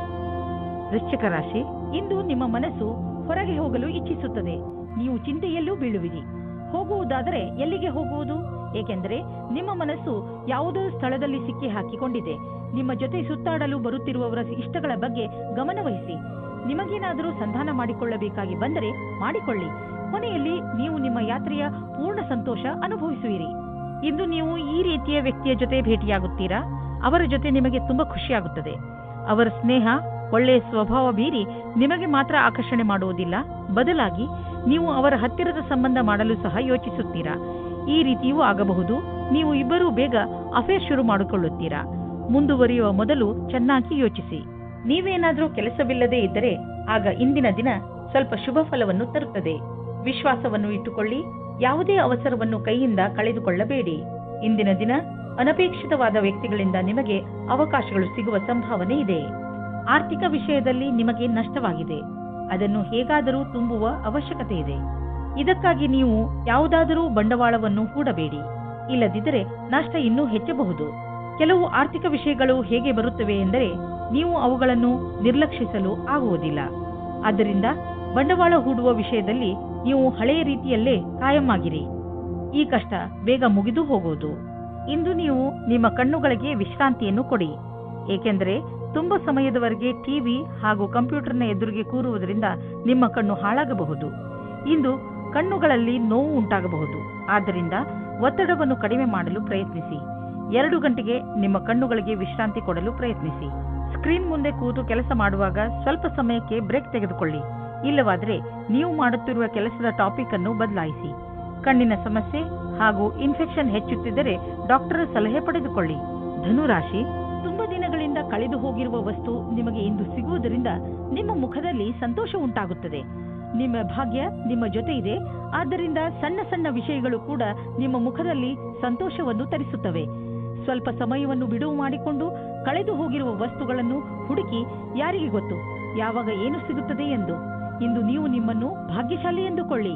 ವೃಶ್ಚಿಕ ರಾಶಿ, ಇಂದು ನಿಮ್ಮ ಮನಸ್ಸು ಹೊರಗೆ ಹೋಗಲು ಇಚ್ಛಿಸುತ್ತದೆ. ನೀವು ಚಿಂತೆಯಲ್ಲೂ ಬೀಳುವಿರಿ. ಹೋಗುವುದಾದರೆ ಎಲ್ಲಿಗೆ ಹೋಗುವುದು? ಏಕೆಂದರೆ ನಿಮ್ಮ ಮನಸ್ಸು ಯಾವುದೋ ಸ್ಥಳದಲ್ಲಿ ಸಿಕ್ಕಿ ಹಾಕಿಕೊಂಡಿದೆ. ನಿಮ್ಮ ಜೊತೆ ಸುತ್ತಾಡಲು ಬರುತ್ತಿರುವವರ ಇಷ್ಟಗಳ ಬಗ್ಗೆ ಗಮನವಹಿಸಿ. ನಿಮಗೇನಾದರೂ ಸಂಧಾನ ಮಾಡಿಕೊಳ್ಳಬೇಕಾಗಿ ಬಂದರೆ ಮಾಡಿಕೊಳ್ಳಿ. ಕೊನೆಯಲ್ಲಿ ನೀವು ನಿಮ್ಮ ಯಾತ್ರೆಯ ಪೂರ್ಣ ಸಂತೋಷ ಅನುಭವಿಸುವಿರಿ. ಇಂದು ನೀವು ಈ ರೀತಿಯ ವ್ಯಕ್ತಿಯ ಜೊತೆ ಭೇಟಿಯಾಗುತ್ತೀರಾ. ಅವರ ಜೊತೆ ನಿಮಗೆ ತುಂಬಾ ಖುಷಿಯಾಗುತ್ತದೆ. ಅವರ ಸ್ನೇಹ, ಒಳ್ಳೆಯ ಸ್ವಭಾವ ಬೀರಿ ನಿಮಗೆ ಮಾತ್ರ ಆಕರ್ಷಣೆ ಮಾಡುವುದಿಲ್ಲ, ಬದಲಾಗಿ ನೀವು ಅವರ ಹತ್ತಿರದ ಸಂಬಂಧ ಮಾಡಲು ಸಹ ಯೋಚಿಸುತ್ತೀರಾ. ಈ ರೀತಿಯೂ ಆಗಬಹುದು. ನೀವು ಇಬ್ಬರೂ ಬೇಗ ಅಫೇರ್ ಶುರು ಮಾಡಿಕೊಳ್ಳುತ್ತೀರಾ. ಮುಂದುವರಿಯುವ ಮೊದಲು ಚೆನ್ನಾಗಿ ಯೋಚಿಸಿ. ನೀವೇನಾದರೂ ಕೆಲಸವಿಲ್ಲದೆ ಇದ್ದರೆ ಆಗ ಇಂದಿನ ದಿನ ಸ್ವಲ್ಪ ಶುಭ ಫಲವನ್ನು ತರುತ್ತದೆ. ವಿಶ್ವಾಸವನ್ನು ಇಟ್ಟುಕೊಳ್ಳಿ. ಯಾವುದೇ ಅವಸರವನ್ನು ಕೈಯಿಂದ ಕಳೆದುಕೊಳ್ಳಬೇಡಿ. ಇಂದಿನ ದಿನ ಅನಪೇಕ್ಷಿತವಾದ ವ್ಯಕ್ತಿಗಳಿಂದ ನಿಮಗೆ ಅವಕಾಶಗಳು ಸಿಗುವ ಸಂಭಾವನೆ ಇದೆ. ಆರ್ಥಿಕ ವಿಷಯದಲ್ಲಿ ನಿಮಗೆ ನಷ್ಟವಾಗಿದೆ. ಅದನ್ನು ಹೇಗಾದರೂ ತುಂಬುವ ಅವಶ್ಯಕತೆ ಇದೆ. ಇದಕ್ಕಾಗಿ ನೀವು ಯಾವುದಾದರೂ ಬಂಡವಾಳವನ್ನು ಹೂಡಬೇಡಿ. ಇಲ್ಲದಿದ್ದರೆ ನಷ್ಟ ಇನ್ನೂ ಹೆಚ್ಚಬಹುದು. ಕೆಲವು ಆರ್ಥಿಕ ವಿಷಯಗಳು ಹೇಗೆ ಬರುತ್ತವೆ ಎಂದರೆ ನೀವು ಅವುಗಳನ್ನು ನಿರ್ಲಕ್ಷಿಸಲು ಆಗುವುದಿಲ್ಲ. ಆದ್ದರಿಂದ ಬಂಡವಾಳ ಹೂಡುವ ವಿಷಯದಲ್ಲಿ ನೀವು ಹಳೆಯ ರೀತಿಯಲ್ಲೇ ಕಾಯಂ ಆಗಿರಿ. ಈ ಕಷ್ಟ ಬೇಗ ಮುಗಿದು ಹೋಗುವುದು. ಇಂದು ನೀವು ನಿಮ್ಮ ಕಣ್ಣುಗಳಿಗೆ ವಿಶ್ರಾಂತಿಯನ್ನು ಕೊಡಿ. ಏಕೆಂದರೆ ತುಂಬಾ ಸಮಯದವರೆಗೆ ಟಿವಿ ಹಾಗೂ ಕಂಪ್ಯೂಟರ್ನ ಎದುರಿಗೆ ಕೂರುವುದರಿಂದ ನಿಮ್ಮ ಕಣ್ಣು ಹಾಳಾಗಬಹುದು. ಇಂದು ಕಣ್ಣುಗಳಲ್ಲಿ ನೋವು ಉಂಟಾಗಬಹುದು. ಆದ್ದರಿಂದ ಒತ್ತಡವನ್ನು ಕಡಿಮೆ ಮಾಡಲು ಪ್ರಯತ್ನಿಸಿ. 2 ಗಂಟೆಗೆ ನಿಮ್ಮ ಕಣ್ಣುಗಳಿಗೆ ವಿಶ್ರಾಂತಿ ಕೊಡಲು ಪ್ರಯತ್ನಿಸಿ. ಸ್ಕ್ರೀನ್ ಮುಂದೆ ಕೂತು ಕೆಲಸ ಮಾಡುವಾಗ ಸ್ವಲ್ಪ ಸಮಯಕ್ಕೆ ಬ್ರೇಕ್ ತೆಗೆದುಕೊಳ್ಳಿ. ಇಲ್ಲವಾದರೆ ನೀವು ಮಾಡುತ್ತಿರುವ ಕೆಲಸದ ಟಾಪಿಕ್ ಅನ್ನು ಬದಲಾಯಿಸಿ. ಕಣ್ಣಿನ ಸಮಸ್ಯೆ ಹಾಗೂ ಇನ್ಫೆಕ್ಷನ್ ಹೆಚ್ಚುತ್ತಿದ್ದರೆ ಡಾಕ್ಟರ್ ಸಲಹೆ ಪಡೆದುಕೊಳ್ಳಿ. ಧನುರಾಶಿ, ತುಂಬಾ ದಿನಗಳಿಂದ ಕಳೆದು ಹೋಗಿರುವ ವಸ್ತು ನಿಮಗೆ ಇಂದು ಸಿಗುವುದರಿಂದ ನಿಮ್ಮ ಮುಖದಲ್ಲಿ ಸಂತೋಷ ಉಂಟಾಗುತ್ತದೆ. ನಿಮ್ಮ ಭಾಗ್ಯ ನಿಮ್ಮ ಜೊತೆ ಇದೆ. ಆದ್ದರಿಂದ ಸಣ್ಣ ಸಣ್ಣ ವಿಷಯಗಳು ಕೂಡ ನಿಮ್ಮ ಮುಖದಲ್ಲಿ ಸಂತೋಷವನ್ನು ತರಿಸುತ್ತವೆ. ಸ್ವಲ್ಪ ಸಮಯವನ್ನು ಬಿಡುವು ಮಾಡಿಕೊಂಡು ಕಳೆದು ಹೋಗಿರುವ ವಸ್ತುಗಳನ್ನು ಹುಡುಕಿ, ಯಾರಿಗೆ ಗೊತ್ತು ಯಾವಾಗ ಏನು ಸಿಗುತ್ತದೆ ಎಂದು. ಇಂದು ನೀವು ನಿಮ್ಮನ್ನು ಭಾಗ್ಯಶಾಲಿ ಎಂದುಕೊಳ್ಳಿ.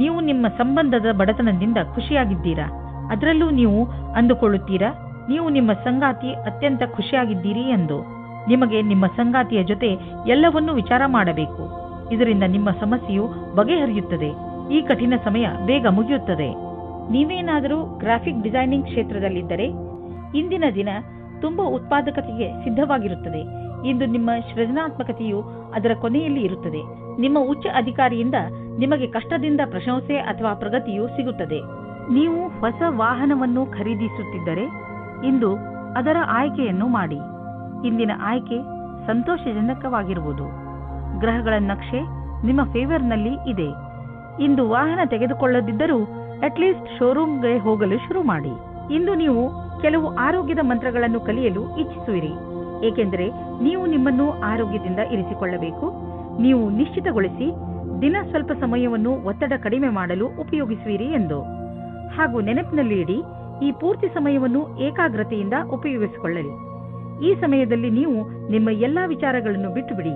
ನೀವು ನಿಮ್ಮ ಸಂಬಂಧದ ಬಡತನದಿಂದ ಖುಷಿಯಾಗಿದ್ದೀರಾ. ಅದರಲ್ಲೂ ನೀವು ಅಂದುಕೊಳ್ಳುತ್ತೀರಾ ನೀವು ನಿಮ್ಮ ಸಂಗಾತಿ ಅತ್ಯಂತ ಖುಷಿಯಾಗಿದ್ದೀರಿ ಎಂದು. ನಿಮಗೆ ನಿಮ್ಮ ಸಂಗಾತಿಯ ಜೊತೆ ಎಲ್ಲವನ್ನೂ ವಿಚಾರ ಮಾಡಬೇಕು. ಇದರಿಂದ ನಿಮ್ಮ ಸಮಸ್ಯೆಯು ಬಗೆಹರಿಯುತ್ತದೆ. ಈ ಕಠಿಣ ಸಮಯ ಬೇಗ ಮುಗಿಯುತ್ತದೆ. ನೀವೇನಾದರೂ ಗ್ರಾಫಿಕ್ ಡಿಸೈನಿಂಗ್ ಕ್ಷೇತ್ರದಲ್ಲಿದ್ದರೆ ಇಂದಿನ ದಿನ ತುಂಬಾ ಉತ್ಪಾದಕತೆಗೆ ಸಿದ್ಧವಾಗಿರುತ್ತದೆ. ಇಂದು ನಿಮ್ಮ ಸೃಜನಾತ್ಮಕತೆಯು ಅದರ ಕೊನೆಯಲ್ಲಿ ಇರುತ್ತದೆ. ನಿಮ್ಮ ಉಚ್ಚ ಅಧಿಕಾರಿಯಿಂದ ನಿಮಗೆ ಕಷ್ಟದಿಂದ ಪ್ರಶಂಸೆ ಅಥವಾ ಪ್ರಗತಿಯು ಸಿಗುತ್ತದೆ. ನೀವು ಹೊಸ ವಾಹನವನ್ನು ಖರೀದಿಸುತ್ತಿದ್ದರೆ ಇಂದು ಅದರ ಆಯ್ಕೆಯನ್ನು ಮಾಡಿ. ಇಂದಿನ ಆಯ್ಕೆ ಸಂತೋಷಜನಕವಾಗಿರುವುದು. ಗ್ರಹಗಳ ನಕ್ಷೆ ನಿಮ್ಮ ಫೇವರ್ನಲ್ಲಿ ಇದೆ. ಇಂದು ವಾಹನ ತೆಗೆದುಕೊಳ್ಳದಿದ್ದರೂ ಅಟ್ಲೀಸ್ಟ್ ಶೋರೂಮ್ಗೆ ಹೋಗಲು ಶುರು ಮಾಡಿ. ಇಂದು ನೀವು ಕೆಲವು ಆರೋಗ್ಯದ ಮಂತ್ರಗಳನ್ನು ಕಲಿಯಲು ಇಚ್ಛಿಸುವಿರಿ, ಏಕೆಂದರೆ ನೀವು ನಿಮ್ಮನ್ನು ಆರೋಗ್ಯದಿಂದ ಇರಿಸಿಕೊಳ್ಳಬೇಕು. ನೀವು ನಿಶ್ಚಿತಗೊಳಿಸಿ ದಿನ ಸ್ವಲ್ಪ ಸಮಯವನ್ನು ಒತ್ತಡ ಕಡಿಮೆ ಮಾಡಲು ಉಪಯೋಗಿಸುವಿರಿ ಎಂದು. ಹಾಗೂ ನೆನಪಿನಲ್ಲಿ ಇಡಿ, ಈ ಪೂರ್ತಿ ಸಮಯವನ್ನು ಏಕಾಗ್ರತೆಯಿಂದ ಉಪಯೋಗಿಸಿಕೊಳ್ಳಲಿ. ಈ ಸಮಯದಲ್ಲಿ ನೀವು ನಿಮ್ಮ ಎಲ್ಲಾ ವಿಚಾರಗಳನ್ನು ಬಿಟ್ಟುಬಿಡಿ.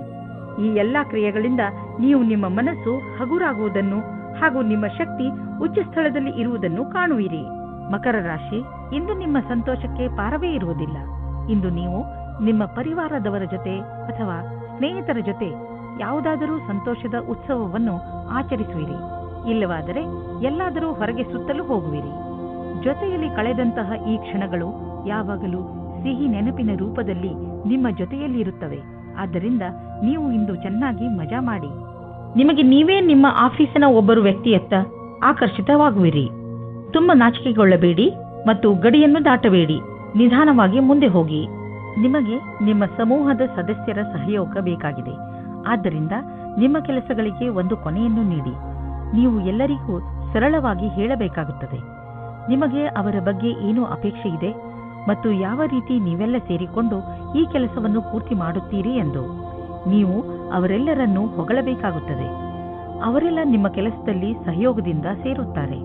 ಈ ಎಲ್ಲಾ ಕ್ರಿಯೆಗಳಿಂದ ನೀವು ನಿಮ್ಮ ಮನಸ್ಸು ಹಗುರಾಗುವುದನ್ನು ಹಾಗೂ ನಿಮ್ಮ ಶಕ್ತಿ ಉಚ್ಚ ಸ್ಥಳದಲ್ಲಿ ಇರುವುದನ್ನು ಕಾಣುವಿರಿ. ಮಕರ ರಾಶಿ, ಇಂದು ನಿಮ್ಮ ಸಂತೋಷಕ್ಕೆ ಪಾರವೇ ಇರುವುದಿಲ್ಲ. ಇಂದು ನೀವು ನಿಮ್ಮ ಪರಿವಾರದವರ ಜೊತೆ ಅಥವಾ ಸ್ನೇಹಿತರ ಜೊತೆ ಯಾವುದಾದರೂ ಸಂತೋಷದ ಉತ್ಸವವನ್ನು ಆಚರಿಸುವಿರಿ. ಇಲ್ಲವಾದರೆ ಎಲ್ಲಾದರೂ ಹೊರಗೆ ಸುತ್ತಲೂ ಹೋಗುವಿರಿ. ಜೊತೆಯಲ್ಲಿ ಕಳೆದಂತಹ ಈ ಕ್ಷಣಗಳು ಯಾವಾಗಲೂ ಸಿಹಿ ನೆನಪಿನ ರೂಪದಲ್ಲಿ ನಿಮ್ಮ ಜೊತೆಯಲ್ಲಿ ಇರುತ್ತವೆ. ಆದ್ದರಿಂದ ನೀವು ಇಂದು ಚೆನ್ನಾಗಿ ಮಜಾ ಮಾಡಿ. ನಿಮಗೆ ನೀವೇ ನಿಮ್ಮ ಆಫೀಸಿನ ಒಬ್ಬರು ವ್ಯಕ್ತಿಯತ್ತ ಆಕರ್ಷಿತವಾಗುವಿರಿ. ತುಂಬ ನಾಚಿಕೆಗೊಳ್ಳಬೇಡಿ ಮತ್ತು ಗಡಿಯನ್ನು ದಾಟಬೇಡಿ. ನಿಧಾನವಾಗಿ ಮುಂದೆ ಹೋಗಿ. ನಿಮಗೆ ನಿಮ್ಮ ಸಮೂಹದ ಸದಸ್ಯರ ಸಹಯೋಗ ಬೇಕಾಗಿದೆ. ಆದ್ದರಿಂದ ನಿಮ್ಮ ಕೆಲಸಗಳಿಗೆ ಒಂದು ಕೊನೆಯನ್ನು ನೀಡಿ. ನೀವು ಎಲ್ಲರಿಗೂ ಸರಳವಾಗಿ ಹೇಳಬೇಕಾಗುತ್ತದೆ ನಿಮಗೆ ಅವರ ಬಗ್ಗೆ ಏನು ಅಪೇಕ್ಷೆ ಇದೆ ಮತ್ತು ಯಾವ ರೀತಿ ನೀವೆಲ್ಲ ಸೇರಿಕೊಂಡು ಈ ಕೆಲಸವನ್ನು ಪೂರ್ತಿ ಮಾಡುತ್ತೀರಿ ಎಂದು. ನೀವು ಅವರೆಲ್ಲರನ್ನೂ ಹೊಗಳಬೇಕಾಗುತ್ತದೆ. ಅವರೆಲ್ಲ ನಿಮ್ಮ ಕೆಲಸದಲ್ಲಿ ಸಹಯೋಗದಿಂದ ಸೇರುತ್ತಾರೆ.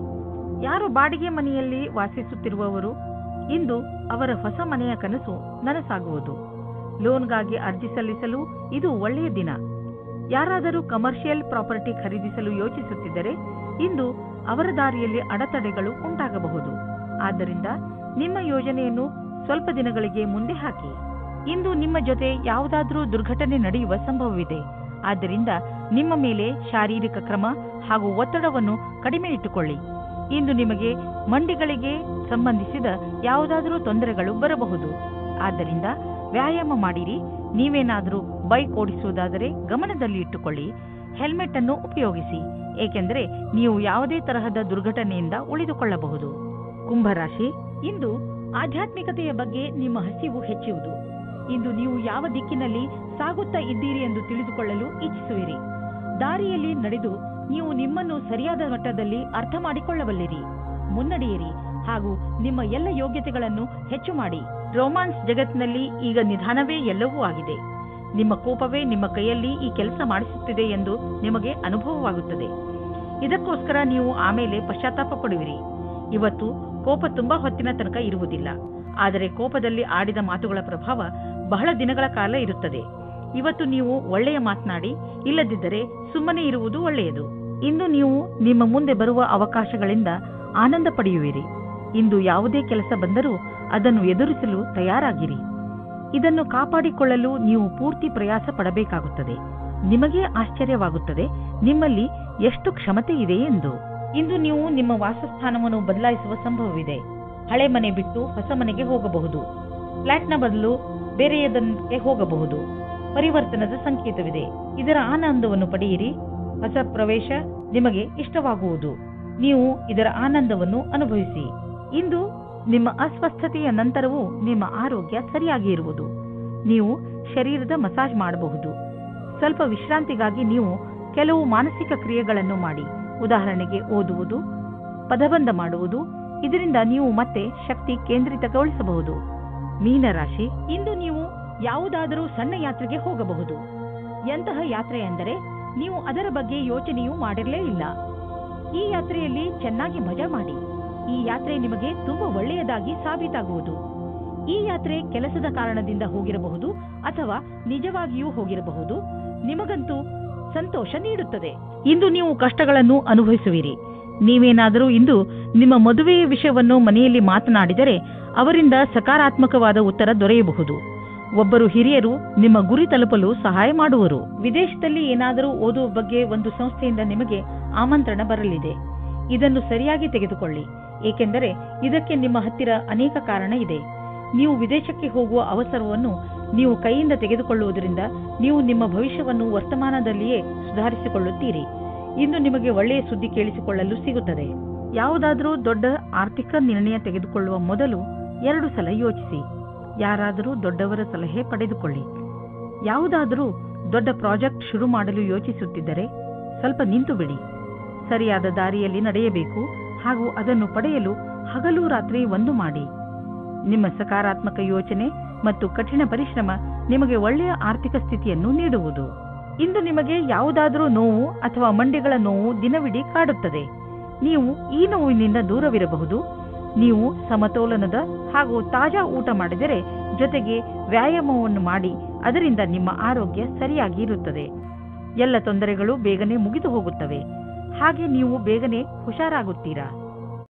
ಯಾರು ಬಾಡಿಗೆ ಮನೆಯಲ್ಲಿ ವಾಸಿಸುತ್ತಿರುವವರು, ಇಂದು ಅವರ ಹೊಸ ಮನೆಯ ಕನಸು ನನಸಾಗುವುದು. ಲೋನ್ಗಾಗಿ ಅರ್ಜಿ ಸಲ್ಲಿಸಲು ಇದು ಒಳ್ಳೆಯ ದಿನ. ಯಾರಾದರೂ ಕಮರ್ಷಿಯಲ್ ಪ್ರಾಪರ್ಟಿ ಖರೀದಿಸಲು ಯೋಚಿಸುತ್ತಿದ್ದರೆ ಇಂದು ಅವರ ದಾರಿಯಲ್ಲಿ ಅಡೆತಡೆಗಳು ಉಂಟಾಗಬಹುದು. ಆದ್ದರಿಂದ ನಿಮ್ಮ ಯೋಜನೆಯನ್ನು ಸ್ವಲ್ಪ ದಿನಗಳಿಗೆ ಮುಂದೆ ಹಾಕಿ. ಇಂದು ನಿಮ್ಮ ಜೊತೆ ಯಾವುದಾದರೂ ದುರ್ಘಟನೆ ನಡೆಯುವ ಸಂಭವವಿದೆ. ಆದ್ದರಿಂದ ನಿಮ್ಮ ಮೇಲೆ ಶಾರೀರಿಕ ಕ್ರಮ ಹಾಗೂ ಒತ್ತಡವನ್ನು ಕಡಿಮೆ ಇಟ್ಟುಕೊಳ್ಳಿ. ಇಂದು ನಿಮಗೆ ಮಂಡಿಗಳಿಗೆ ಸಂಬಂಧಿಸಿದ ಯಾವುದಾದರೂ ತೊಂದರೆಗಳು ಬರಬಹುದು. ಆದ್ದರಿಂದ ವ್ಯಾಯಾಮ ಮಾಡಿರಿ. ನೀವೇನಾದರೂ ಬೈಕ್ ಓಡಿಸುವುದಾದರೆ ಗಮನದಲ್ಲಿ ಇಟ್ಟುಕೊಳ್ಳಿ. ಹೆಲ್ಮೆಟ್ ಅನ್ನು ಉಪಯೋಗಿಸಿ, ಏಕೆಂದರೆ ನೀವು ಯಾವುದೇ ತರಹದ ದುರ್ಘಟನೆಯಿಂದ ಉಳಿದುಕೊಳ್ಳಬಹುದು. ಕುಂಭರಾಶಿ, ಇಂದು ಆಧ್ಯಾತ್ಮಿಕತೆಯ ಬಗ್ಗೆ ನಿಮ್ಮ ಹಸಿವು ಹೆಚ್ಚುವುದು. ಇಂದು ನೀವು ಯಾವ ದಿಕ್ಕಿನಲ್ಲಿ ಸಾಗುತ್ತಾ ಇದ್ದೀರಿ ಎಂದು ತಿಳಿದುಕೊಳ್ಳಲು ಇಚ್ಛಿಸುವಿರಿ. ದಾರಿಯಲ್ಲಿ ನಡೆದು ನೀವು ನಿಮ್ಮನ್ನು ಸರಿಯಾದ ಮಟ್ಟದಲ್ಲಿ ಅರ್ಥ ಮಾಡಿಕೊಳ್ಳಬಲ್ಲಿರಿ. ಮುನ್ನಡೆಯಿರಿ ಹಾಗೂ ನಿಮ್ಮ ಎಲ್ಲ ಯೋಗ್ಯತೆಗಳನ್ನು ಹೆಚ್ಚು ಮಾಡಿ. ರೋಮಾನ್ಸ್ ಜಗತ್ತಿನಲ್ಲಿ ಈಗ ನಿಧಾನವೇ ಎಲ್ಲವೂ ಆಗಿದೆ. ನಿಮ್ಮ ಕೋಪವೇ ನಿಮ್ಮ ಕೈಯಲ್ಲಿ ಈ ಕೆಲಸ ಮಾಡಿಸುತ್ತಿದೆ ಎಂದು ನಿಮಗೆ ಅನುಭವವಾಗುತ್ತದೆ. ಇದಕ್ಕೋಸ್ಕರ ನೀವು ಆಮೇಲೆ ಪಶ್ಚಾತ್ತಾಪ ಪಡುವಿರಿ. ಇವತ್ತು ಕೋಪ ತುಂಬಾ ಹೊತ್ತಿನ ತನಕ ಇರುವುದಿಲ್ಲ, ಆದರೆ ಕೋಪದಲ್ಲಿ ಆಡಿದ ಮಾತುಗಳ ಪ್ರಭಾವ ಬಹಳ ದಿನಗಳ ಕಾಲ ಇರುತ್ತದೆ. ಇವತ್ತು ನೀವು ಒಳ್ಳೆಯ ಮಾತನಾಡಿ, ಇಲ್ಲದಿದ್ದರೆ ಸುಮ್ಮನೆ ಇರುವುದು ಒಳ್ಳೆಯದು. ಇಂದು ನೀವು ನಿಮ್ಮ ಮುಂದೆ ಬರುವ ಅವಕಾಶಗಳಿಂದ ಆನಂದ ಪಡೆಯುವಿರಿ. ಇಂದು ಯಾವುದೇ ಕೆಲಸ ಬಂದರೂ ಅದನ್ನು ಎದುರಿಸಲು ತಯಾರಾಗಿರಿ. ಇದನ್ನು ಕಾಪಾಡಿಕೊಳ್ಳಲು ನೀವು ಪೂರ್ತಿ ಪ್ರಯಾಸ ಪಡಬೇಕಾಗುತ್ತದೆ. ನಿಮಗೇ ಆಶ್ಚರ್ಯವಾಗುತ್ತದೆ ನಿಮ್ಮಲ್ಲಿ ಎಷ್ಟು ಕ್ಷಮತೆ ಇದೆ ಎಂದು. ಇಂದು ನೀವು ನಿಮ್ಮ ವಾಸಸ್ಥಾನವನ್ನು ಬದಲಾಯಿಸುವ ಸಂಭವವಿದೆ. ಹಳೆ ಮನೆ ಬಿಟ್ಟು ಹೊಸ ಮನೆಗೆ ಹೋಗಬಹುದು. ಫ್ಲಾಟ್ನ ಬದಲು ಬೇರೆಯದಕ್ಕೆ ಹೋಗಬಹುದು. ಪರಿವರ್ತನದ ಸಂಕೇತವಿದೆ. ಇದರ ಆನಂದವನ್ನು ಪಡೆಯಿರಿ. ಹೊಸ ಪ್ರವೇಶ ನಿಮಗೆ ಇಷ್ಟವಾಗುವುದು. ನೀವು ಇದರ ಆನಂದವನ್ನು ಅನುಭವಿಸಿ. ಇಂದು ನಿಮ್ಮ ಅಸ್ವಸ್ಥತೆಯ ನಂತರವೂ ನಿಮ್ಮ ಆರೋಗ್ಯ ಸರಿಯಾಗಿ ಇರುವುದು. ನೀವು ಶರೀರದ ಮಸಾಜ್ ಮಾಡಬಹುದು. ಸ್ವಲ್ಪ ವಿಶ್ರಾಂತಿಗಾಗಿ ನೀವು ಕೆಲವು ಮಾನಸಿಕ ಕ್ರಿಯೆಗಳನ್ನು ಮಾಡಿ. ಉದಾಹರಣೆಗೆ ಓದುವುದು, ಪದಬಂಧ ಮಾಡುವುದು. ಇದರಿಂದ ನೀವು ಮತ್ತೆ ಶಕ್ತಿ ಕೇಂದ್ರಿತಗೊಳಿಸಬಹುದು. ಮೀನರಾಶಿ, ಇಂದು ನೀವು ಯಾವುದಾದರೂ ಸಣ್ಣ ಯಾತ್ರೆಗೆ ಹೋಗಬಹುದು. ಎಂತಹ ಯಾತ್ರೆ ಎಂದರೆ ನೀವು ಅದರ ಬಗ್ಗೆ ಯೋಚನೆಯೂ ಮಾಡಿರಲೇ ಇಲ್ಲ. ಈ ಯಾತ್ರೆಯಲ್ಲಿ ಚೆನ್ನಾಗಿ ಮಜಾ ಮಾಡಿ. ಈ ಯಾತ್ರೆ ನಿಮಗೆ ತುಂಬಾ ಒಳ್ಳೆಯದಾಗಿ ಸಾಬೀತಾಗುವುದು. ಈ ಯಾತ್ರೆ ಕೆಲಸದ ಕಾರಣದಿಂದ ಹೋಗಿರಬಹುದು ಅಥವಾ ನಿಜವಾಗಿಯೂ ಹೋಗಿರಬಹುದು. ನಿಮಗಂತೂ ಸಂತೋಷ ನೀಡುತ್ತದೆ. ಇಂದು ನೀವು ಕಷ್ಟಗಳನ್ನು ಅನುಭವಿಸುವಿರಿ. ನೀವೇನಾದರೂ ಇಂದು ನಿಮ್ಮ ಮದುವೆಯ ವಿಷಯವನ್ನು ಮನೆಯಲ್ಲಿ ಮಾತನಾಡಿದರೆ ಅವರಿಂದ ಸಕಾರಾತ್ಮಕವಾದ ಉತ್ತರ ದೊರೆಯಬಹುದು. ಒಬ್ಬರು ಹಿರಿಯರು ನಿಮ್ಮ ಗುರಿ ತಲುಪಲು ಸಹಾಯ ಮಾಡುವರು. ವಿದೇಶದಲ್ಲಿ ಏನಾದರೂ ಓದುವ ಬಗ್ಗೆ ಒಂದು ಸಂಸ್ಥೆಯಿಂದ ನಿಮಗೆ ಆಮಂತ್ರಣ ಬರಲಿದೆ. ಇದನ್ನು ಸರಿಯಾಗಿ ತೆಗೆದುಕೊಳ್ಳಿ, ಏಕೆಂದರೆ ಇದಕ್ಕೆ ನಿಮ್ಮ ಹತ್ತಿರ ಅನೇಕ ಕಾರಣ ಇದೆ. ನೀವು ವಿದೇಶಕ್ಕೆ ಹೋಗುವ ಅವಸರವನ್ನು ನೀವು ಕೈಯಿಂದ ತೆಗೆದುಕೊಳ್ಳುವುದರಿಂದ ನೀವು ನಿಮ್ಮ ಭವಿಷ್ಯವನ್ನು ವರ್ತಮಾನದಲ್ಲಿಯೇ ಸುಧಾರಿಸಿಕೊಳ್ಳುತ್ತೀರಿ. ಇಂದು ನಿಮಗೆ ಒಳ್ಳೆಯ ಸುದ್ದಿ ಕೇಳಿಸಿಕೊಳ್ಳಲು ಸಿಗುತ್ತದೆ. ಯಾವುದಾದರೂ ದೊಡ್ಡ ಆರ್ಥಿಕ ನಿರ್ಣಯ ತೆಗೆದುಕೊಳ್ಳುವ ಮೊದಲು 2 ಸಲ ಯೋಚಿಸಿ. ಯಾರಾದರೂ ದೊಡ್ಡವರ ಸಲಹೆ ಪಡೆದುಕೊಳ್ಳಿ. ಯಾವುದಾದರೂ ದೊಡ್ಡ ಪ್ರಾಜೆಕ್ಟ್ ಶುರು ಮಾಡಲು ಯೋಚಿಸುತ್ತಿದ್ದರೆ ಸ್ವಲ್ಪ ನಿಂತು ಬಿಡಿ. ಸರಿಯಾದ ದಾರಿಯಲ್ಲಿ ನಡೆಯಬೇಕು ಹಾಗೂ ಅದನ್ನು ಪಡೆಯಲು ಹಗಲು ರಾತ್ರಿ ಒಂದು ಮಾಡಿ. ನಿಮ್ಮ ಸಕಾರಾತ್ಮಕ ಯೋಚನೆ ಮತ್ತು ಕಠಿಣ ಪರಿಶ್ರಮ ನಿಮಗೆ ಒಳ್ಳೆಯ ಆರ್ಥಿಕ ಸ್ಥಿತಿಯನ್ನು ನೀಡುವುದು. ಇಂದು ನಿಮಗೆ ಯಾವುದಾದರೂ ನೋವು ಅಥವಾ ಮಂಡಿಗಳ ನೋವು ದಿನವಿಡೀ ಕಾಡುತ್ತದೆ. ನೀವು ಈ ನೋವಿನಿಂದ ದೂರವಿರಬಹುದು. ನೀವು ಸಮತೋಲನದ ಹಾಗೂ ತಾಜಾ ಊಟ ಮಾಡಿದರೆ, ಜೊತೆಗೆ ವ್ಯಾಯಾಮವನ್ನು ಮಾಡಿ, ಅದರಿಂದ ನಿಮ್ಮ ಆರೋಗ್ಯ ಸರಿಯಾಗಿ ಇರುತ್ತದೆ. ಎಲ್ಲ ತೊಂದರೆಗಳು ಬೇಗನೆ ಮುಗಿದು ಹೋಗುತ್ತವೆ. ಹಾಗೆ ನೀವು ಬೇಗನೆ ಹುಷಾರಾಗುತ್ತೀರಾ.